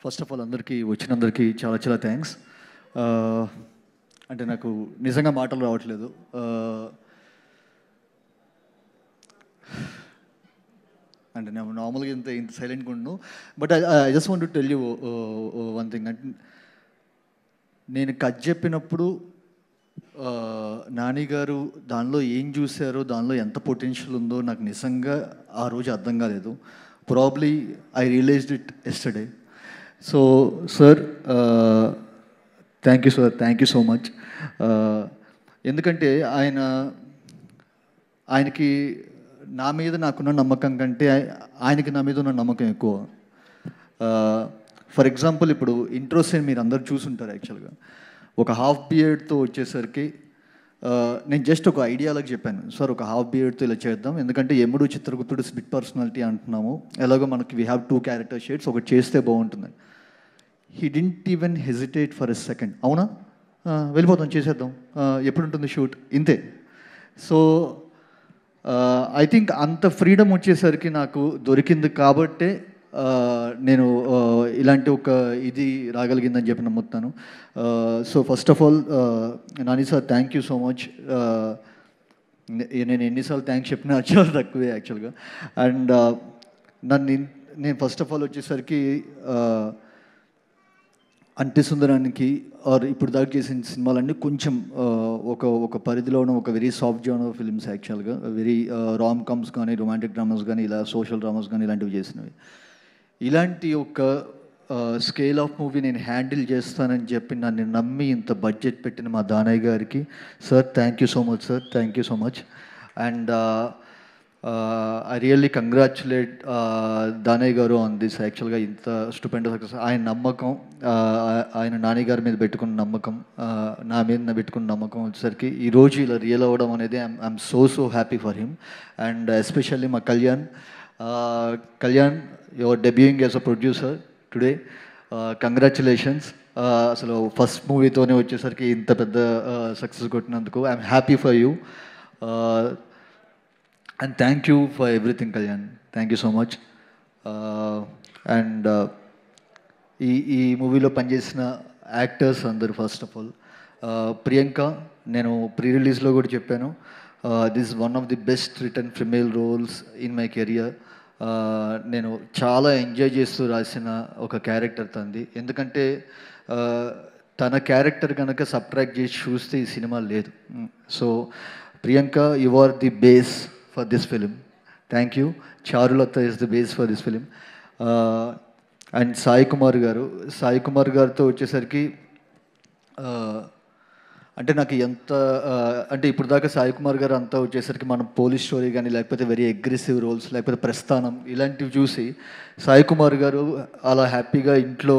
First of all అందరికీ వచ్చినందరికీ చాలా చాలా థ్యాంక్స్. అంటే నాకు నిజంగా మాటలు రావట్లేదు. అంటే నేను నార్మల్గా ఇంత సైలెంట్గా ఉండను. But I just want to tell you one thing. అంటే నేను కథ చెప్పినప్పుడు నాని గారు దానిలో ఏం చూశారో, దానిలో ఎంత పొటెన్షియల్ ఉందో నాకు నిజంగా ఆ రోజు అర్థం కాలేదు. Probably I realised it yesterday. So sir, thank you sir, thank you so much. ఎందుకంటే ఆయనకి నా మీద నాకున్న నమ్మకం కంటే ఆయనకి నా మీద ఉన్న నమ్మకం ఎక్కువ. ఫర్ ఎగ్జాంపుల్, ఇప్పుడు ఇంట్రో సీన్ మీరు అందరు చూసుంటారు. యాక్చువల్గా ఒక హాఫ్ బియర్డ్తో వచ్చేసరికి నేను జస్ట్ ఒక ఐడియాలకు చెప్పాను, సార్ ఒక హాఫ్ బియర్డ్తో ఇలా చేద్దాం, ఎందుకంటే యముడు చిత్రగుప్తుడు స్పిట్ పర్సనాలిటీ అంటున్నాము, ఎలాగో మనకి వీ హ్యావ్ 2 క్యారెక్టర్ షేడ్స్, ఒకటి చేస్తే బాగుంటుందని. He didn't even hesitate for a second. అవునా, వెళ్ళిపోతాం, చేసేద్దాం, ఎప్పుడు ఉంటుంది షూట్, ఇంతే. సో ఐ థింక్ అంత ఫ్రీడమ్ వచ్చేసరికి నాకు దొరికింది కాబట్టే నేను ఇలాంటి ఒక ఇది రాగలిగిందని చెప్పి నమ్ముతాను. So first of all Nani sir, thank you so much. నేను ఎన్నిసార్లు థ్యాంక్స్ చెప్పినా చాలా తక్కువే యాక్చువల్గా. అండ్ నేను ఫస్ట్ ఆఫ్ ఆల్ వచ్చేసరికి అంతే సుందరానికి ఆర్ ఇప్పుడు దాకా చేసిన సినిమాలన్నీ కొంచెం ఒక పరిధిలోనూ ఒక వెరీ సాఫ్ట్ జోనర్ ఫిల్మ్స్ యాక్చువల్గా. వెరీ రామ్ కామ్స్ కానీ, రొమాంటిక్ డ్రామాస్ కానీ, ఇలా సోషల్ డ్రామాస్ కానీ ఇలాంటివి చేసినవి. ఇలాంటి ఒక స్కేల్ ఆఫ్ మూవీ నేను హ్యాండిల్ చేస్తానని చెప్పి నన్ను నమ్మి ఇంత బడ్జెట్ పెట్టిన మా దానయ్య గారికి sir, thank you so much sir, thank you so much. And I really congratulate Danayya గారు ఆన్ దిస్. యాక్చువల్గా ఇంత స్టూపెండస్ సక్సెస్ ఆయన నమ్మకం, ఆయన నాని గారి మీద పెట్టుకున్న నమ్మకం, నా మీద పెట్టుకున్న నమ్మకం వచ్చేసరికి ఈరోజు ఇలా రియల్ అవ్వడం అనేది I'm so happy for him. And especially మా Kalyan, your debuting as a producer today. Congratulations. అసలు ఫస్ట్ మూవీతోనే వచ్చేసరికి ఇంత పెద్ద సక్సెస్ కొట్టినందుకు I'm happy for you. And thank you for everything Kalyan, thank you so much. And ఈ మూవీలో పనిచేసిన యాక్టర్స్ అందరు, ఫస్ట్ ఆఫ్ ఆల్ ప్రియాంక, నేను ప్రీ రిలీజ్లో కూడా చెప్పాను, this one of the best return female roles in my career. నేను చాలా ఎంజాయ్ చేస్తూ రాసిన ఒక క్యారెక్టర్ తంది. ఎందుకంటే తన క్యారెక్టర్ కనుక సబ్ట్రాక్ట్ చేసి చూస్తే ఈ సినిమా లేదు. So Priyanka, you are the base for this film. Thank you. Charulata is the base for this film. And Sai Kumar గారితో వచ్చేసరికి అంటే నాకు ఎంత అంటే ఇప్పుడు దాకా సాయి కుమార్ గారు అంతా వచ్చేసరికి మనం పోలీస్ స్టోరీ కానీ, లేకపోతే వెరీ అగ్రెసివ్ రోల్స్, లేకపోతే ప్రస్థానం ఇలాంటివి చూసి సాయి కుమార్ గారు అలా హ్యాపీగా ఇంట్లో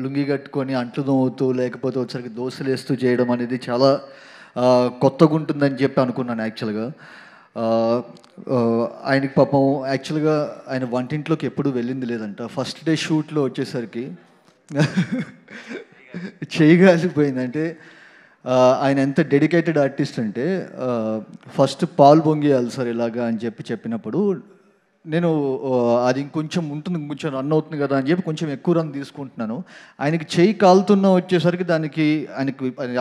లుంగి కట్టుకొని అంట్లు దోవుతూ, లేకపోతే వచ్చేసరికి దోశలు వేస్తూ చేయడం అనేది చాలా కొత్తగా ఉంటుందని చెప్పి అనుకున్నాను యాక్చువల్గా. ఆయనకి పాపం యాక్చువల్గా ఆయన వంటింట్లోకి ఎప్పుడు వెళ్ళింది లేదంట. ఫస్ట్ డే షూట్లో వచ్చేసరికి చేయగలిగిపోయింది. అంటే ఆయన ఎంత డెడికేటెడ్ ఆర్టిస్ట్ అంటే ఫస్ట్ పాలు పొంగియాలి సార్ ఇలాగా అని చెప్పినప్పుడు నేను అది ఇంకొంచెం ఉంటుంది, కొంచెం రన్ అవుతుంది కదా అని చెప్పి కొంచెం ఎక్కువ రన్ తీసుకుంటున్నాను. ఆయనకి చేయి కాలుతున్న వచ్చేసరికి ఆయనకి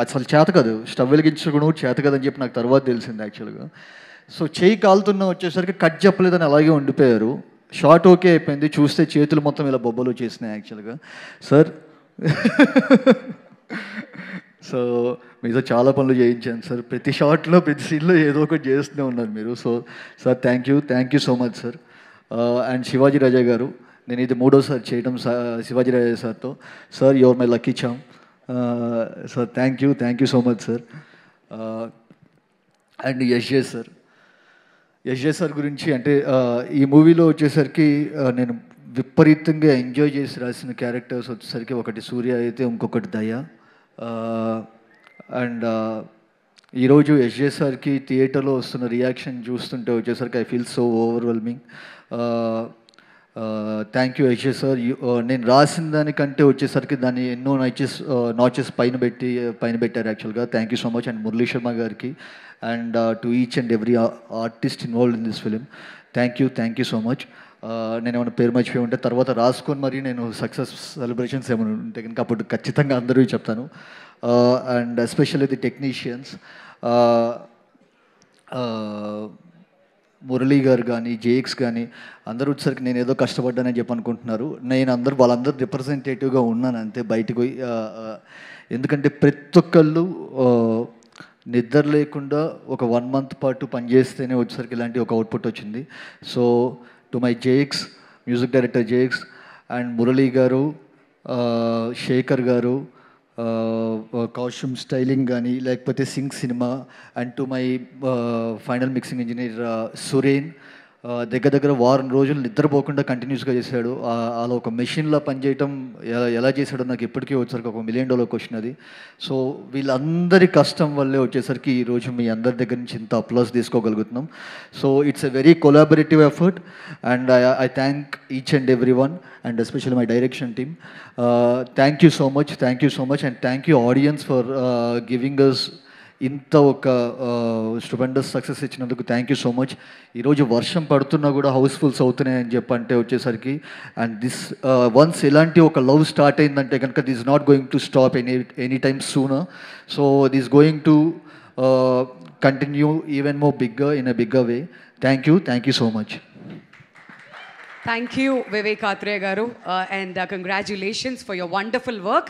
అసలు చేత కాదు, స్టవ్ వెలిగించడం చేత కదని చెప్పి నాకు తర్వాత తెలిసింది యాక్చువల్గా. సో చేయి కాలుతున్న వచ్చేసరికి కట్ చెప్పలేదని అలాగే ఉండిపోయారు. షార్ట్ ఓకే అయిపోయింది, చూస్తే చేతులు మొత్తం ఇలా బొబ్బలు చేసినాయి యాక్చువల్గా. సార్ సో మీతో చాలా పనులు చేయించాను సార్, ప్రతి షార్ట్లో ప్రతి సీన్లో ఏదో ఒకటి చేస్తూనే ఉన్నారు మీరు. So sir thank you so much sir. And Shivaji Raja గారు, నేను ఇది 3వసారి చేయడం శివాజీ రాజా సార్తో. Sir your my lucky charm. Sir thank you so much sir. And Yash జే సార్ గురించి అంటే ఈ మూవీలో వచ్చేసరికి నేను విపరీతంగా ఎంజాయ్ చేసి రాసిన క్యారెక్టర్స్ వచ్చేసరికి ఒకటి సూర్య అయితే, ఇంకొకటి దయ. అండ్ ఈరోజు యశ్ జే సార్కి థియేటర్లో వస్తున్న రియాక్షన్ చూస్తుంటే వచ్చేసరికి I feel so overwhelming. Thank you Yash జే సార్. నేను రాసిన దానికంటే వచ్చేసరికి దాన్ని ఎన్నో నాచెస్ పైన పెట్టారు యాక్చువల్గా. Thank you so much. And Murali Sharma గారికి and to each and every artist involved in this film, thank you so much. నేను ఏమైనా పేరు మర్చిపోయి ఉంటే తర్వాత రాసుకొని మరి నేను సక్సెస్ సెలబ్రేషన్స్ ఏమైనా ఉంటే కనుక అప్పుడు ఖచ్చితంగా అందరూ చెప్తాను. And especially the technicians, Murali గారు కానీ, జేఎక్స్ కానీ అందరూ వచ్చేసరికి నేను ఏదో కష్టపడ్డానని చెప్పి అనుకుంటున్నారు. నేను వాళ్ళందరూ రిప్రజెంటేటివ్గా ఉన్నాను అంతే బయటకు పోయి. ఎందుకంటే ప్రతి ఒక్కళ్ళు నిద్ర లేకుండా ఒక 1 month పాటు పనిచేస్తేనే వచ్చేసరికి ఇలాంటి ఒక అవుట్పుట్ వచ్చింది. So to my JX, music director JX and Murali గారు, శేఖర్ గారు, కాస్ట్యూమ్ స్టైలింగ్ కానీ లేకపోతే Singh cinema, and to my final mixing engineer Suren, దగ్గర వారం రోజులు నిద్రపోకుండా కంటిన్యూస్గా చేశాడు. అలా ఒక మెషిన్లో పనిచేయటం ఎలా చేశాడో నాకు ఎప్పటికీ వచ్చేసరికి $1 million క్వశ్చన్ అది. సో వీళ్ళందరి కష్టం వల్లే వచ్చేసరికి ఈరోజు మీ అందరి దగ్గర నుంచి ఇంత అప్లాస్ తీసుకోగలుగుతున్నాం. So it's a very collaborative effort and I thank each and every one and especially my direction team. Thank you so much and thank you audience for giving us ఇంత ఒక స్టూపెండస్ సక్సెస్ ఇచ్చినందుకు thank you so much. ఈరోజు వర్షం పడుతున్నా కూడా housefuls అవుతున్నాయని చెప్పంటే వచ్చేసరికి, అండ్ దిస్ వన్స్ ఇలాంటి ఒక లవ్ స్టార్ట్ అయిందంటే కనుక this not going to stop any time sooner. So this going to continue even more bigger in a bigger way. Thank you so much. Thank you, Vivek Athreya garu, and congratulations for your wonderful work.